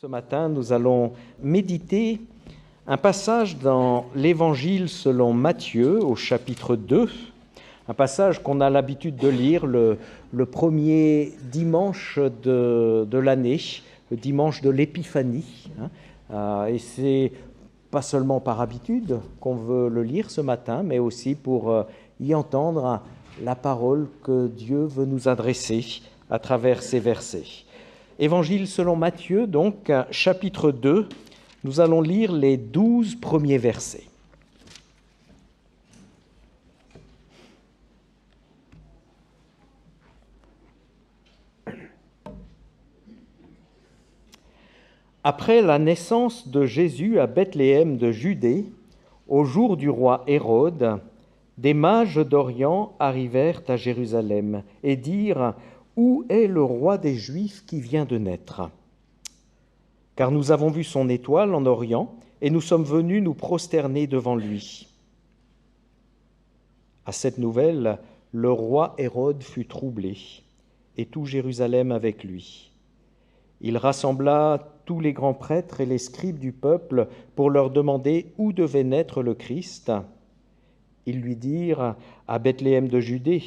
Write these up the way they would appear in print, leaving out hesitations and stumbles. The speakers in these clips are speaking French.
Ce matin, nous allons méditer un passage dans l'Évangile selon Matthieu au chapitre 2, un passage qu'on a l'habitude de lire le premier dimanche de l'année, le dimanche de l'Épiphanie. Et c'est pas seulement par habitude qu'on veut le lire ce matin, mais aussi pour y entendre la parole que Dieu veut nous adresser à travers ces versets. Évangile selon Matthieu, donc, chapitre 2, nous allons lire les 12 premiers versets. Après la naissance de Jésus à Bethléem de Judée, au jour du roi Hérode, des mages d'Orient arrivèrent à Jérusalem et dirent « Où est le roi des Juifs qui vient de naître ? Car nous avons vu son étoile en Orient et nous sommes venus nous prosterner devant lui. » À cette nouvelle, le roi Hérode fut troublé, et tout Jérusalem avec lui. Il rassembla tous les grands prêtres et les scribes du peuple pour leur demander où devait naître le Christ. Ils lui dirent « À Bethléem de Judée,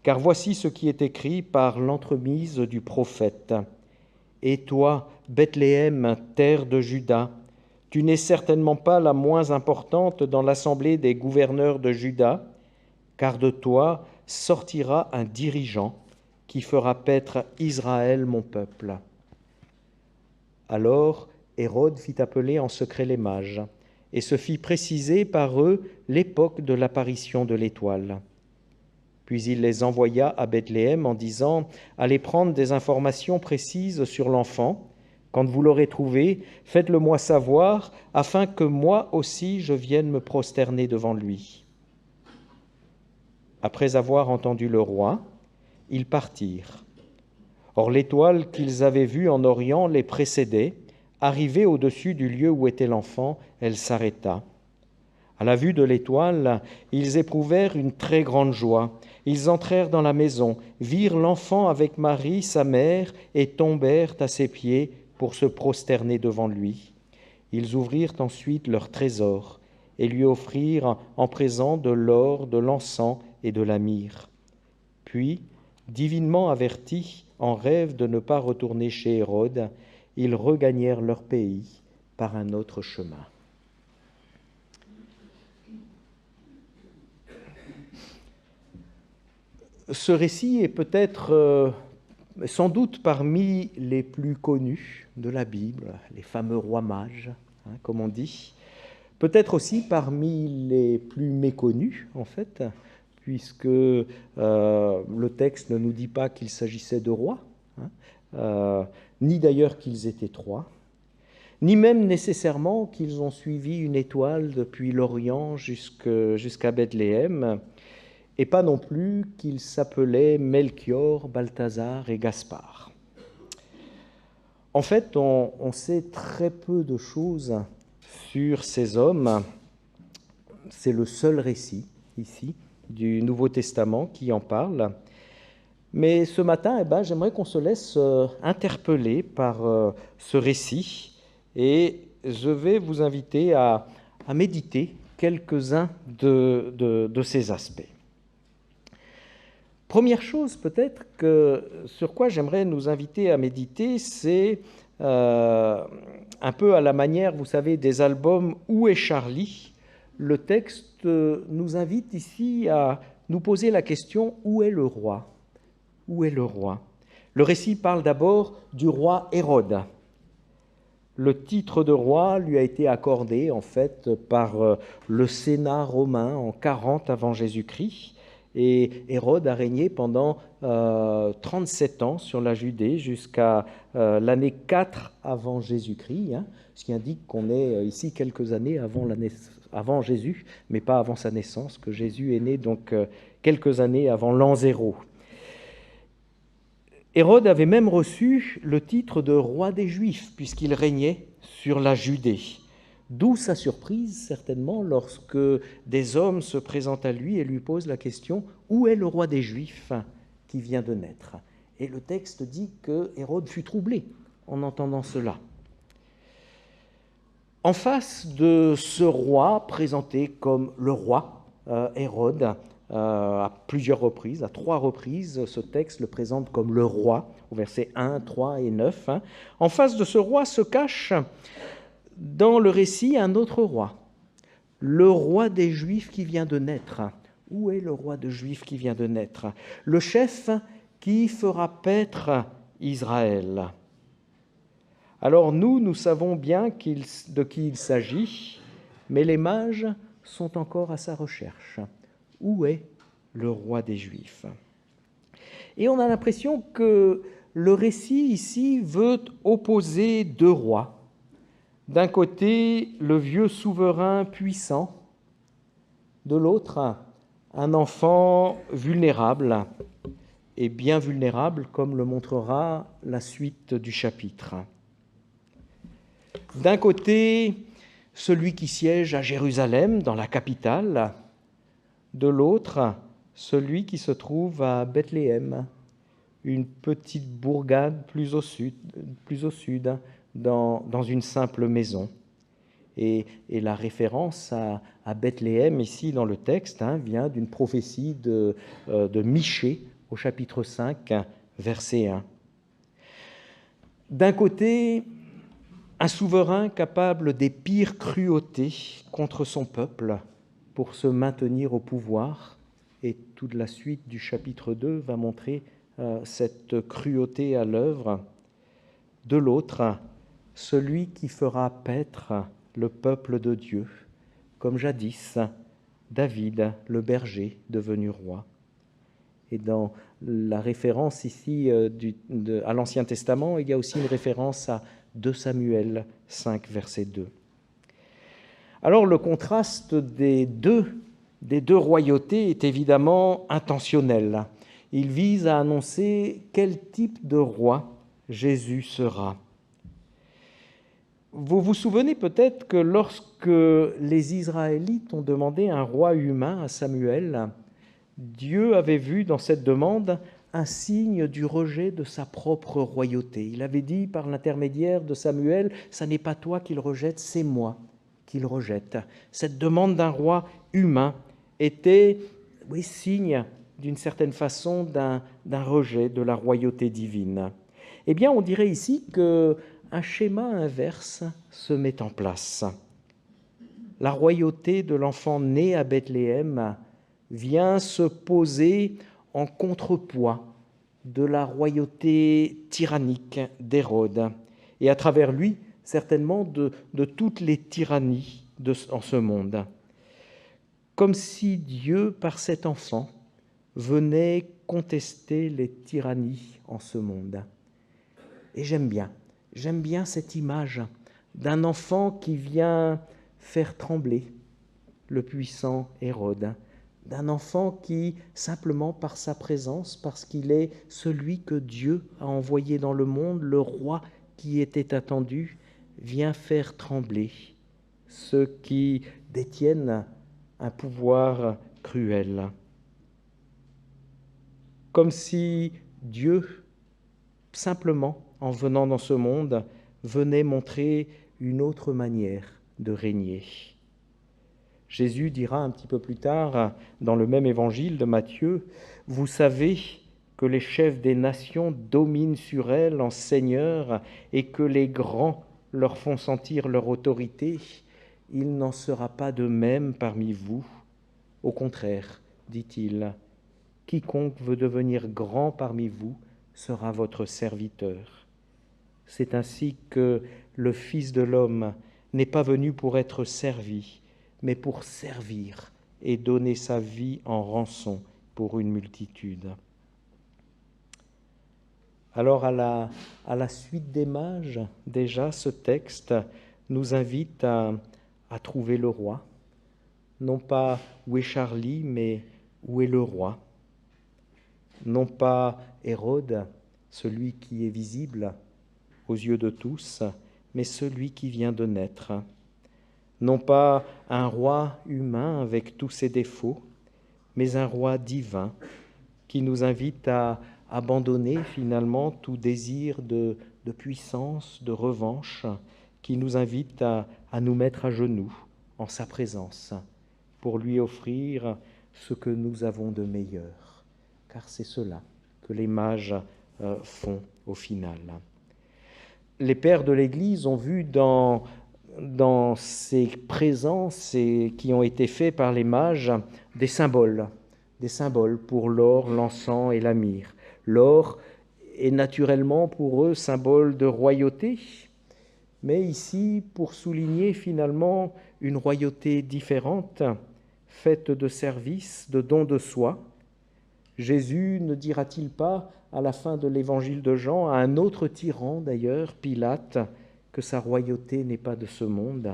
car voici ce qui est écrit par l'entremise du prophète. Et toi, Bethléem, terre de Juda, tu n'es certainement pas la moins importante dans l'assemblée des gouverneurs de Juda, car de toi sortira un dirigeant qui fera paître Israël, mon peuple. » Alors Hérode fit appeler en secret les mages, et se fit préciser par eux l'époque de l'apparition de l'étoile. Puis il les envoya à Bethléem en disant « Allez prendre des informations précises sur l'enfant. Quand vous l'aurez trouvé, faites-le-moi savoir, afin que moi aussi je vienne me prosterner devant lui. » Après avoir entendu le roi, ils partirent. Or l'étoile qu'ils avaient vue en Orient les précédait. Arrivée au-dessus du lieu où était l'enfant, elle s'arrêta. À la vue de l'étoile, ils éprouvèrent une très grande joie. Ils entrèrent dans la maison, virent l'enfant avec Marie, sa mère, et tombèrent à ses pieds pour se prosterner devant lui. Ils ouvrirent ensuite leur trésor et lui offrirent en présent de l'or, de l'encens et de la myrrhe. Puis, divinement avertis, en rêve de ne pas retourner chez Hérode, ils regagnèrent leur pays par un autre chemin. Ce récit est peut-être, sans doute, parmi les plus connus de la Bible, les fameux rois mages, comme on dit. Peut-être aussi parmi les plus méconnus, en fait, puisque le texte ne nous dit pas qu'il s'agissait de rois, ni d'ailleurs qu'ils étaient trois, ni même nécessairement qu'ils ont suivi une étoile depuis l'Orient jusqu'à Bethléem, et pas non plus qu'ils s'appelaient Melchior, Balthazar et Gaspard. En fait, on sait très peu de choses sur ces hommes. C'est le seul récit, ici, du Nouveau Testament qui en parle. Mais ce matin, j'aimerais qu'on se laisse interpeller par ce récit, et je vais vous inviter à méditer quelques-uns de ces aspects. Première chose peut-être sur quoi j'aimerais nous inviter à méditer, c'est un peu à la manière, vous savez, des albums « Où est Charlie ?». Le texte nous invite ici à nous poser la question « Où est le roi ?» Où est le roi ? Le récit parle d'abord du roi Hérode. Le titre de roi lui a été accordé en fait par le Sénat romain en 40 avant Jésus-Christ. Et Hérode a régné pendant 37 ans sur la Judée jusqu'à l'année 4 avant Jésus-Christ, ce qui indique qu'on est ici quelques années avant Jésus, mais pas avant sa naissance, que Jésus est né donc quelques années avant l'an 0. Hérode avait même reçu le titre de roi des Juifs, puisqu'il régnait sur la Judée. D'où sa surprise, certainement, lorsque des hommes se présentent à lui et lui posent la question « Où est le roi des Juifs qui vient de naître ?» Et le texte dit que Hérode fut troublé en entendant cela. En face de ce roi présenté comme le roi, Hérode, à plusieurs reprises, à 3 reprises, ce texte le présente comme le roi, au verset 1, 3 et 9. En face de ce roi se cache dans le récit un autre roi, le roi des Juifs qui vient de naître. Où est le roi des Juifs qui vient de naître? Le chef qui fera paître Israël. Alors nous savons bien de qui il s'agit, mais les mages sont encore à sa recherche. Où est le roi des Juifs? Et on a l'impression que le récit ici veut opposer 2 rois. D'un côté, le vieux souverain puissant, de l'autre, un enfant vulnérable, et bien vulnérable, comme le montrera la suite du chapitre. D'un côté, celui qui siège à Jérusalem, dans la capitale, de l'autre, celui qui se trouve à Bethléem, une petite bourgade plus au sud, dans une simple maison. Et la référence à Bethléem, ici dans le texte, vient d'une prophétie de Michée, au chapitre 5, verset 1. D'un côté, un souverain capable des pires cruautés contre son peuple pour se maintenir au pouvoir, et toute la suite du chapitre 2 va montrer cette cruauté à l'œuvre. De l'autre, celui qui fera paître le peuple de Dieu, comme jadis David, le berger, devenu roi. Et dans la référence ici à l'Ancien Testament, il y a aussi une référence à 2 Samuel 5, verset 2. Alors le contraste des deux royautés est évidemment intentionnel. Il vise à annoncer quel type de roi Jésus sera. Vous vous souvenez peut-être que lorsque les Israélites ont demandé un roi humain à Samuel, Dieu avait vu dans cette demande un signe du rejet de sa propre royauté. Il avait dit par l'intermédiaire de Samuel, « Ça n'est pas toi qu'il rejette, c'est moi qu'il rejette ». Cette demande d'un roi humain était, signe d'une certaine façon d'un rejet de la royauté divine. Eh bien, on dirait ici qu'un schéma inverse se met en place. La royauté de l'enfant né à Bethléem vient se poser en contrepoids de la royauté tyrannique d'Hérode, et à travers lui, certainement, de toutes les tyrannies en ce monde. Comme si Dieu, par cet enfant, venait contester les tyrannies en ce monde. Et j'aime bien cette image d'un enfant qui vient faire trembler le puissant Hérode, d'un enfant qui, simplement par sa présence, parce qu'il est celui que Dieu a envoyé dans le monde, le roi qui était attendu, vient faire trembler ceux qui détiennent un pouvoir cruel. Comme si Dieu, simplement, en venant dans ce monde, venait montrer une autre manière de régner. Jésus dira un petit peu plus tard, dans le même évangile de Matthieu, « Vous savez que les chefs des nations dominent sur elles en seigneurs et que les grands leur font sentir leur autorité. Il n'en sera pas de même parmi vous. Au contraire, dit-il, quiconque veut devenir grand parmi vous sera votre serviteur. C'est ainsi que le Fils de l'homme n'est pas venu pour être servi, mais pour servir et donner sa vie en rançon pour une multitude. » Alors à la suite des mages, déjà ce texte nous invite à trouver le roi. Non pas où est Charlie, mais où est le roi. Non pas Hérode, celui qui est visible aux yeux de tous, mais celui qui vient de naître. Non pas un roi humain avec tous ses défauts, mais un roi divin qui nous invite à abandonner finalement tout désir de puissance, de revanche, qui nous invite à nous mettre à genoux en sa présence pour lui offrir ce que nous avons de meilleur, car c'est cela que les mages font au final. Les pères de l'Église ont vu dans ces présences qui ont été faits par les mages des symboles pour l'or, l'encens et la myrrhe. L'or est naturellement pour eux symbole de royauté, mais ici pour souligner finalement une royauté différente, faite de service, de don de soi. Jésus ne dira-t-il pas à la fin de l'évangile de Jean, à un autre tyran d'ailleurs, Pilate, que sa royauté n'est pas de ce monde?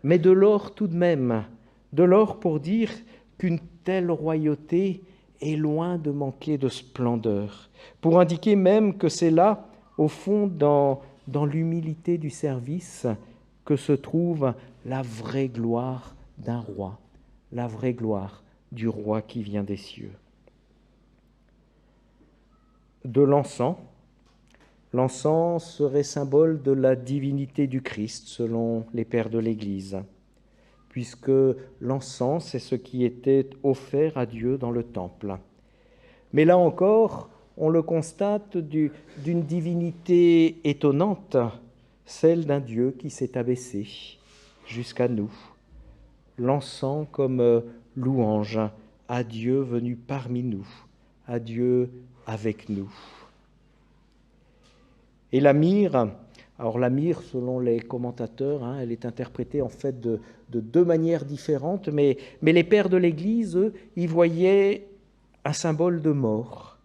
Mais de l'or tout de même, de l'or pour dire qu'une telle royauté est loin de manquer de splendeur, pour indiquer même que c'est là, au fond, dans l'humilité du service, que se trouve la vraie gloire d'un roi, la vraie gloire du roi qui vient des cieux. De l'encens. L'encens serait symbole de la divinité du Christ, selon les pères de l'Église, puisque l'encens, c'est ce qui était offert à Dieu dans le temple. Mais là encore, on le constate d'une divinité étonnante, celle d'un Dieu qui s'est abaissé jusqu'à nous. L'encens comme louange à Dieu venu parmi nous, à Dieu avec nous. Et la myrrhe, alors la myrrhe, selon les commentateurs, elle est interprétée en fait de deux manières différentes, mais les pères de l'Église, eux, y voyaient un symbole de mort,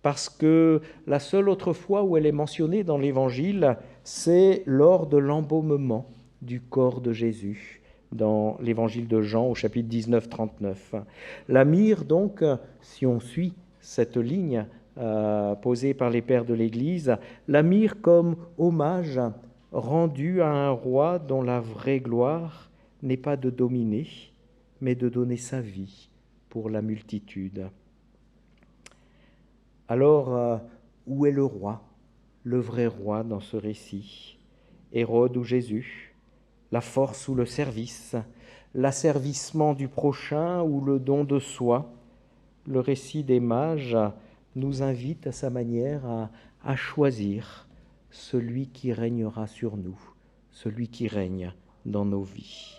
parce que la seule autre fois où elle est mentionnée dans l'Évangile, c'est lors de l'embaumement du corps de Jésus, dans l'Évangile de Jean au chapitre 19, 39. La myrrhe, donc, si on suit cette ligne, posée par les pères de l'Église, la myrrhe comme hommage rendu à un roi dont la vraie gloire n'est pas de dominer, mais de donner sa vie pour la multitude. Alors, où est le roi, le vrai roi dans ce récit? Hérode ou Jésus? La force ou le service? L'asservissement du prochain ou le don de soi? Le récit des mages nous invite à sa manière à choisir celui qui régnera sur nous, celui qui règne dans nos vies.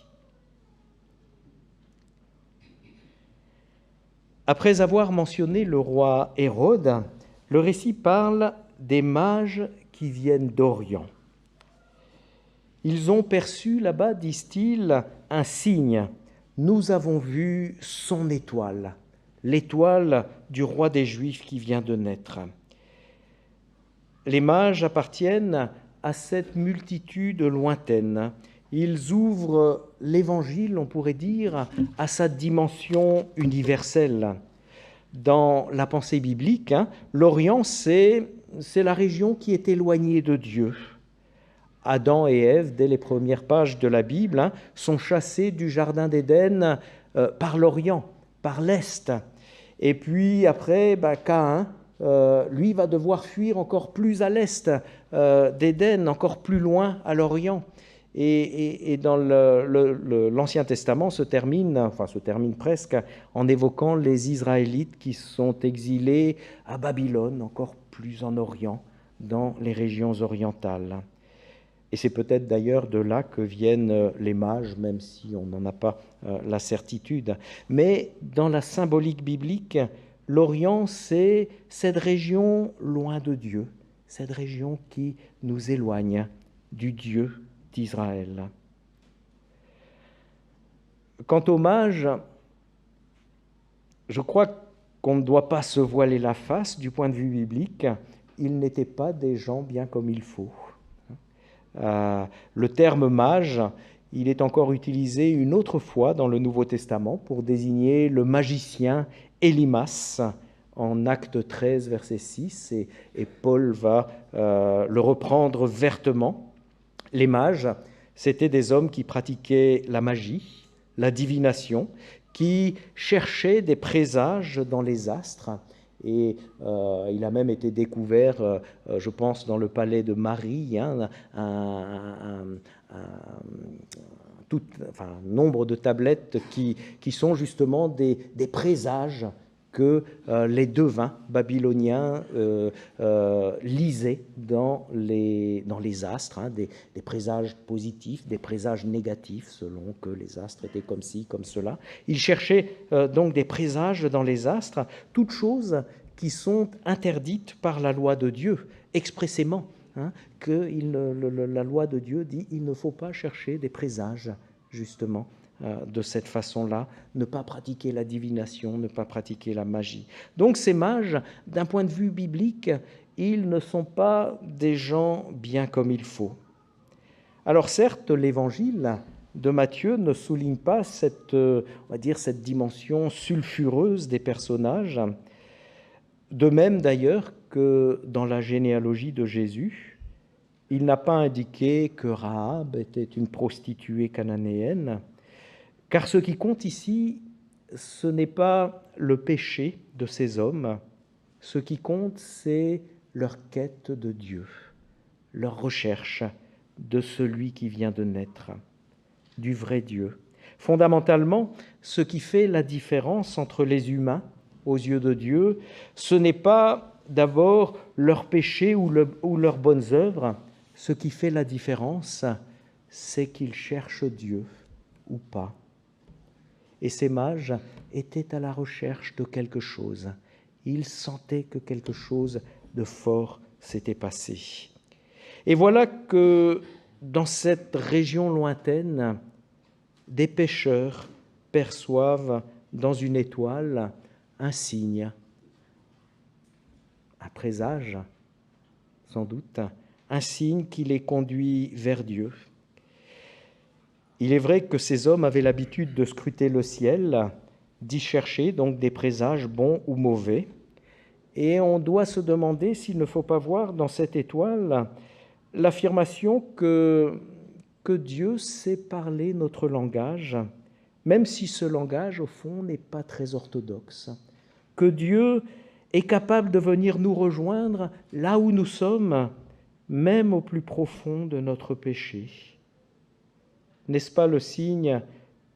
Après avoir mentionné le roi Hérode, le récit parle des mages qui viennent d'Orient. Ils ont perçu là-bas, disent-ils, un signe. Nous avons vu son étoile, l'étoile du roi des Juifs qui vient de naître. Les mages appartiennent à cette multitude lointaine. Ils ouvrent l'Évangile, on pourrait dire, à sa dimension universelle. Dans la pensée biblique, l'Orient, c'est la région qui est éloignée de Dieu. Adam et Ève, dès les premières pages de la Bible, sont chassés du jardin d'Éden par l'Orient, par l'Est. Et puis après, Caïn, lui, va devoir fuir encore plus à l'Est d'Éden, encore plus loin à l'Orient. Et dans l'Ancien Testament se termine presque en évoquant les Israélites qui sont exilés à Babylone, encore plus en Orient, dans les régions orientales. Et c'est peut-être d'ailleurs de là que viennent les mages, même si on n'en a pas la certitude. Mais dans la symbolique biblique, l'Orient, c'est cette région loin de Dieu, cette région qui nous éloigne du Dieu d'Israël. Quant aux mages, je crois qu'on ne doit pas se voiler la face du point de vue biblique. Ils n'étaient pas des gens bien comme il faut. Le terme mage, il est encore utilisé une autre fois dans le Nouveau Testament pour désigner le magicien Élimas en Acte 13, verset 6, et Paul va le reprendre vertement. Les mages, c'étaient des hommes qui pratiquaient la magie, la divination, qui cherchaient des présages dans les astres et il a même été découvert, je pense, dans le palais de Marie, hein, un nombre de tablettes qui sont justement des présages que les devins babyloniens lisaient dans les astres, hein, des présages positifs, des présages négatifs, selon que les astres étaient comme ci, comme cela. Ils cherchaient donc des présages dans les astres, toutes choses qui sont interdites par la loi de Dieu, expressément, hein, que la loi de Dieu dit il ne faut pas chercher des présages, justement, de cette façon-là, ne pas pratiquer la divination, ne pas pratiquer la magie. Donc ces mages, d'un point de vue biblique, ils ne sont pas des gens bien comme il faut. Alors certes, l'évangile de Matthieu ne souligne pas cette dimension sulfureuse des personnages, de même d'ailleurs que dans la généalogie de Jésus, il n'a pas indiqué que Rahab était une prostituée cananéenne, car ce qui compte ici, ce n'est pas le péché de ces hommes, ce qui compte, c'est leur quête de Dieu, leur recherche de celui qui vient de naître, du vrai Dieu. Fondamentalement, ce qui fait la différence entre les humains aux yeux de Dieu, ce n'est pas d'abord leur péché ou leurs bonnes œuvres. Ce qui fait la différence, c'est qu'ils cherchent Dieu ou pas. Et ces mages étaient à la recherche de quelque chose. Ils sentaient que quelque chose de fort s'était passé. Et voilà que dans cette région lointaine, des pêcheurs perçoivent dans une étoile un signe, un présage, sans doute, un signe qui les conduit vers Dieu. Il est vrai que ces hommes avaient l'habitude de scruter le ciel, d'y chercher donc des présages bons ou mauvais, et on doit se demander s'il ne faut pas voir dans cette étoile l'affirmation que Dieu sait parler notre langage, même si ce langage, au fond, n'est pas très orthodoxe, que Dieu est capable de venir nous rejoindre là où nous sommes, même au plus profond de notre péché. N'est-ce pas le signe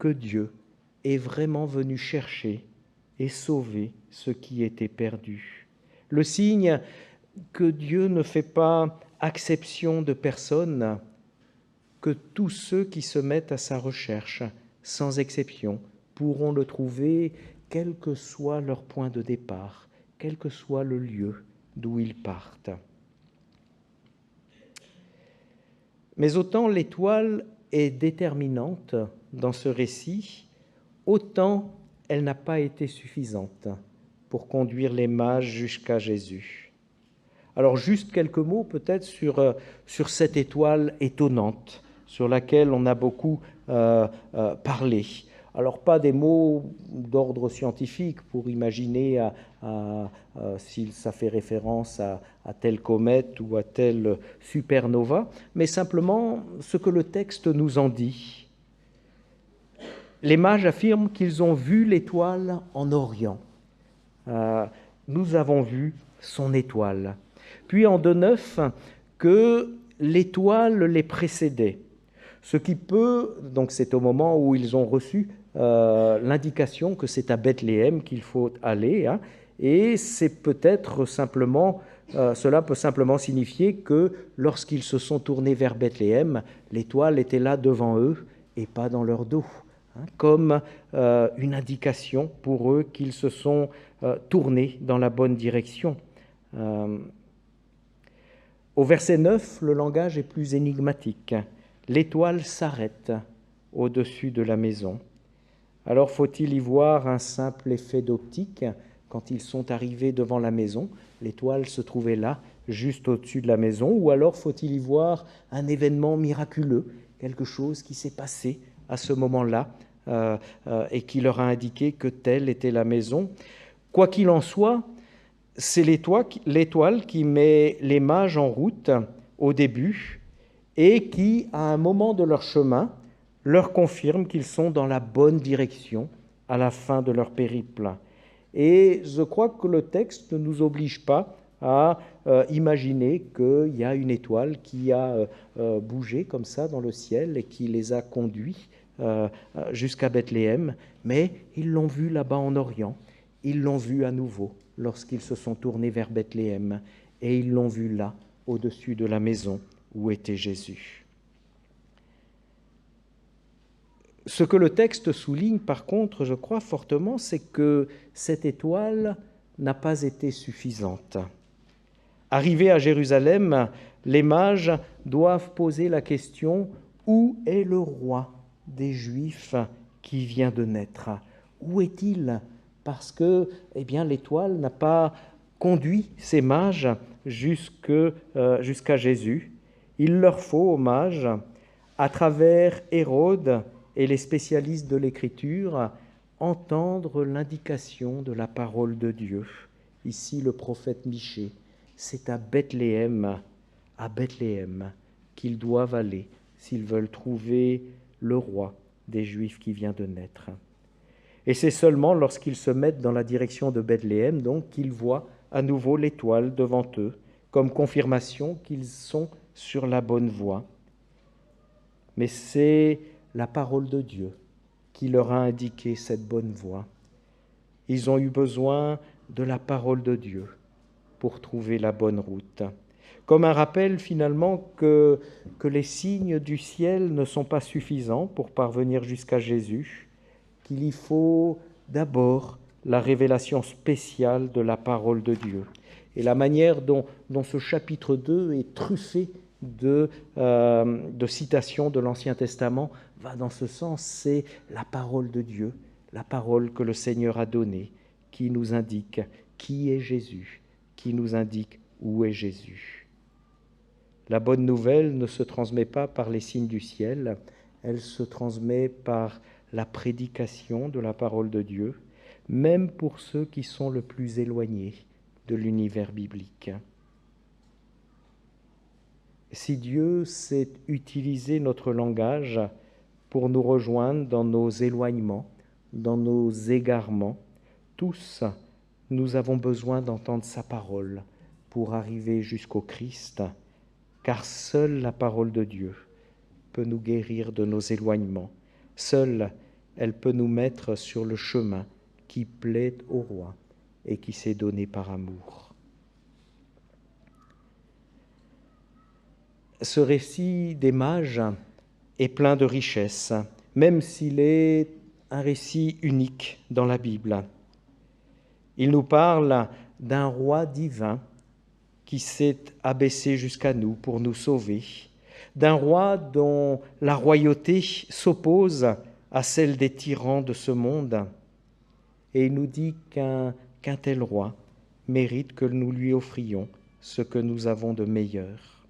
que Dieu est vraiment venu chercher et sauver ce qui était perdu? Le signe que Dieu ne fait pas acception de personne, que tous ceux qui se mettent à sa recherche, sans exception, pourront le trouver, quel que soit leur point de départ, quel que soit le lieu d'où ils partent. Mais autant l'étoile est déterminante dans ce récit, autant elle n'a pas été suffisante pour conduire les mages jusqu'à Jésus. Alors juste quelques mots peut-être sur cette étoile étonnante sur laquelle on a beaucoup parlé. Alors pas des mots d'ordre scientifique pour imaginer si ça fait référence à telle comète ou à telle supernova, mais simplement ce que le texte nous en dit. Les mages affirment qu'ils ont vu l'étoile en Orient. Nous avons vu son étoile. Puis en 2,9, que l'étoile les précédait. Ce qui peut, donc c'est au moment où ils ont reçu l'indication que c'est à Bethléem qu'il faut aller, hein, et c'est peut-être simplement, cela peut simplement signifier que lorsqu'ils se sont tournés vers Bethléem, l'étoile était là devant eux et pas dans leur dos, hein, comme une indication pour eux qu'ils se sont tournés dans la bonne direction. Au verset 9, le langage est plus énigmatique. L'étoile s'arrête au-dessus de la maison. Alors faut-il y voir un simple effet d'optique? Quand ils sont arrivés devant la maison, l'étoile se trouvait là, juste au-dessus de la maison, ou alors faut-il y voir un événement miraculeux, quelque chose qui s'est passé à ce moment-là et qui leur a indiqué que telle était la maison. Quoi qu'il en soit, c'est l'étoile qui met les mages en route au début et qui, à un moment de leur chemin, leur confirme qu'ils sont dans la bonne direction à la fin de leur périple. Et je crois que le texte ne nous oblige pas à imaginer qu'il y a une étoile qui a bougé comme ça dans le ciel et qui les a conduits jusqu'à Bethléem, mais ils l'ont vu là-bas en Orient, ils l'ont vu à nouveau lorsqu'ils se sont tournés vers Bethléem, et ils l'ont vu là, au-dessus de la maison où était Jésus. Ce que le texte souligne, par contre, je crois fortement, c'est que cette étoile n'a pas été suffisante. Arrivés à Jérusalem, les mages doivent poser la question « Où est le roi des Juifs qui vient de naître ? Où est-il » Parce que l'étoile n'a pas conduit ces mages jusqu'à Jésus. Il leur faut, aux mages, à travers Hérode et les spécialistes de l'Écriture, entendre l'indication de la parole de Dieu. Ici, le prophète Michée, c'est à Bethléem qu'ils doivent aller s'ils veulent trouver le roi des Juifs qui vient de naître. Et c'est seulement lorsqu'ils se mettent dans la direction de Bethléem, donc, qu'ils voient à nouveau l'étoile devant eux, comme confirmation qu'ils sont sur la bonne voie. Mais c'est la parole de Dieu qui leur a indiqué cette bonne voie. Ils ont eu besoin de la parole de Dieu pour trouver la bonne route. Comme un rappel finalement que les signes du ciel ne sont pas suffisants pour parvenir jusqu'à Jésus, qu'il y faut d'abord la révélation spéciale de la parole de Dieu. Et la manière dont ce chapitre 2 est truffé de citations de l'Ancien Testament va dans ce sens. C'est la parole de Dieu, la parole que le Seigneur a donnée, qui nous indique qui est Jésus, qui nous indique où est Jésus. La bonne nouvelle ne se transmet pas par les signes du ciel, elle se transmet par la prédication de la parole de Dieu, même pour ceux qui sont le plus éloignés de l'univers biblique. Si Dieu sait utiliser notre langage pour nous rejoindre dans nos éloignements, dans nos égarements, tous, nous avons besoin d'entendre sa parole pour arriver jusqu'au Christ, car seule la parole de Dieu peut nous guérir de nos éloignements. Seule, elle peut nous mettre sur le chemin qui plaît au roi et qui s'est donné par amour. Ce récit des mages est plein de richesses, même s'il est un récit unique dans la Bible. Il nous parle d'un roi divin qui s'est abaissé jusqu'à nous pour nous sauver, d'un roi dont la royauté s'oppose à celle des tyrans de ce monde. Et il nous dit qu'un tel roi mérite que nous lui offrions ce que nous avons de meilleur.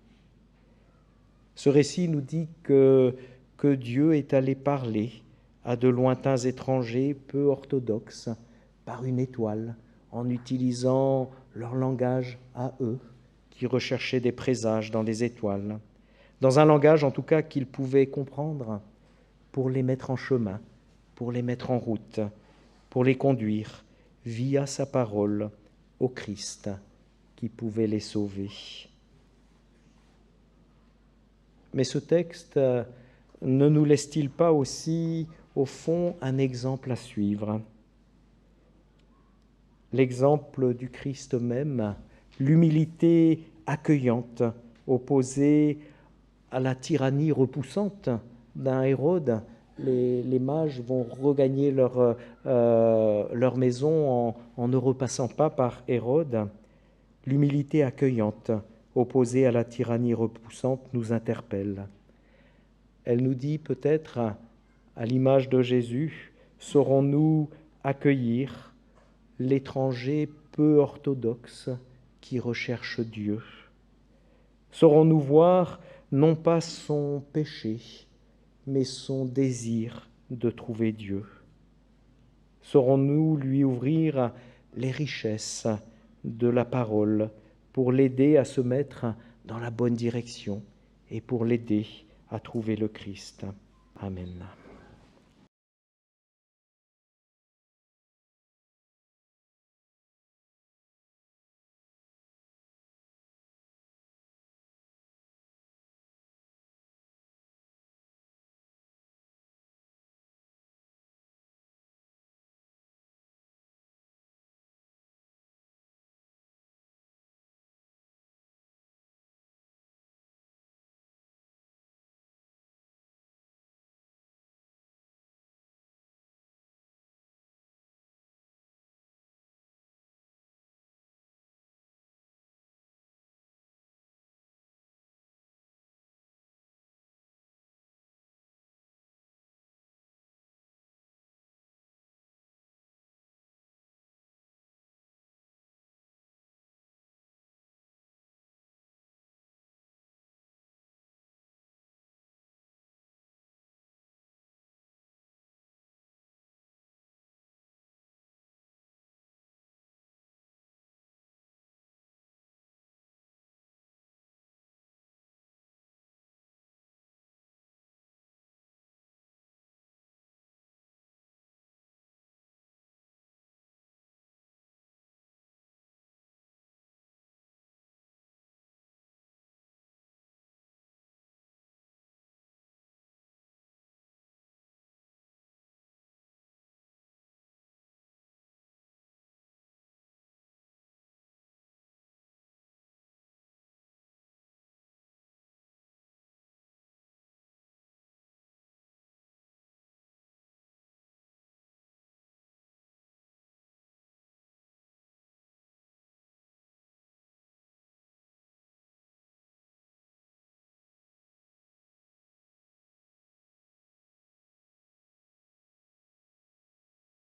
Ce récit nous dit que Dieu est allé parler à de lointains étrangers peu orthodoxes par une étoile, en utilisant leur langage à eux, qui recherchaient des présages dans les étoiles, dans un langage en tout cas qu'ils pouvaient comprendre, pour les mettre en chemin, pour les mettre en route, pour les conduire via sa parole au Christ qui pouvait les sauver. Mais ce texte ne nous laisse-t-il pas aussi, au fond, un exemple à suivre ? L'exemple du Christ même, l'humilité accueillante, opposée à la tyrannie repoussante d'un Hérode. Les mages vont regagner leur maison en ne repassant pas par Hérode. L'humilité accueillante, opposée à la tyrannie repoussante, nous interpelle. Elle nous dit peut-être, à l'image de Jésus, saurons-nous accueillir l'étranger peu orthodoxe qui recherche Dieu? Saurons-nous voir non pas son péché, mais son désir de trouver Dieu? Saurons-nous lui ouvrir les richesses de la parole pour l'aider à se mettre dans la bonne direction et pour l'aider à trouver le Christ? Amen.